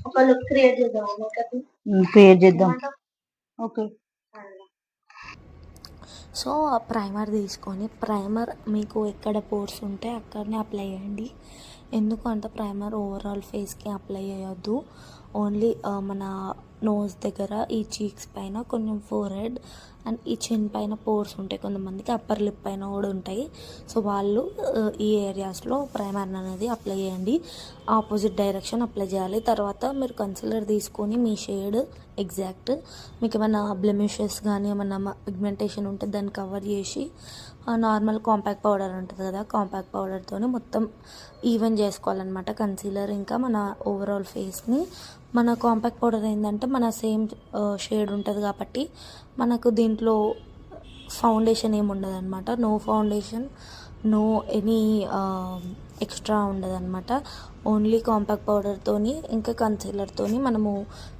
ఒక look create చేద్దాం makeup create చేద్దాం. ఓకే. సో ప్రైమర్ తీసుకొని ప్రైమర్ మీకు ఎక్కడ పోర్స్ ఉంటే అక్కడనే అప్లై చేయండి. ఎందుకంటే ప్రైమర్ ఓవరాల్ ఫేస్కి అప్లై చేయొద్దు. ఓన్లీ మన నోస్ దగ్గర, ఈ చీక్స్ పైన, కొంచెం ఫోర్ హెడ్ అండ్ ఈ చిన్ పైన పోర్స్ ఉంటాయి. కొంతమందికి అప్పర్ లిప్ పైన కూడా ఉంటాయి. సో వాళ్ళు ఈ ఏరియాస్లో ప్రైమర్ అనేది అప్లై చేయండి. ఆపోజిట్ డైరెక్షన్ అప్లై చేయాలి. తర్వాత మీరు కన్సిలర్ తీసుకొని మీ షేడ్ ఎగ్జాక్ట్ మీకు ఏమైనా బ్లెమిషెస్ కానీ ఏమన్నా పిగ్మెంటేషన్ ఉంటే దాన్ని కవర్ చేసి నార్మల్ కాంపాక్ట్ పౌడర్ ఉంటుంది కదా, కాంపాక్ట్ పౌడర్తో మొత్తం ఈవెన్ చేసుకోవాలన్నమాట కన్సీలర్ ఇంకా మన ఓవరాల్ ఫేస్ని. మన కాంపాక్ట్ పౌడర్ ఏంటంటే మన సేమ్ షేడ్ ఉంటుంది కాబట్టి మనకు దీంట్లో ఫౌండేషన్ ఏమి ఉండదు అనమాట. No foundation, no any extra ఉండదు అనమాట. ఓన్లీ కాంపాక్ట్ పౌడర్తోని ఇంకా కన్సీలర్తోని మనము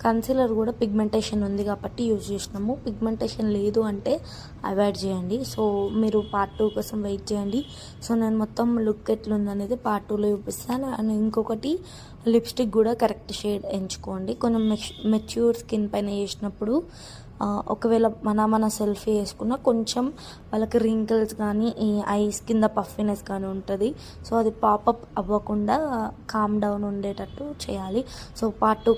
కన్సీలర్ కూడా పిగ్మెంటేషన్ ఉంది కాబట్టి యూజ్ చేసినాము. పిగ్మెంటేషన్ లేదు అంటే అవాయిడ్ చేయండి. సో మీరు పార్ట్ 2 కోసం వెయిట్ చేయండి. సో నేను మొత్తం లుక్ ఎట్లుందనేది పార్ట్ 2లో చూపిస్తాను. అండ్ ఇంకొకటి లిప్స్టిక్ కూడా కరెక్ట్ షేడ్ ఎంచుకోండి. కొంచెం మెచ్యూర్ స్కిన్ పైన చేసినప్పుడు ఒకవేళ మన సెల్ఫీ వేసుకున్న కొంచెం వాళ్ళకి రింకిల్స్ కానీ ఈ ఐస్ కింద పఫినెస్ కానీ ఉంటుంది. సో అది పాపప్ అవ్వకుండా కామ్ డౌన్ ఉండేటట్టు చేయాలి. So part 2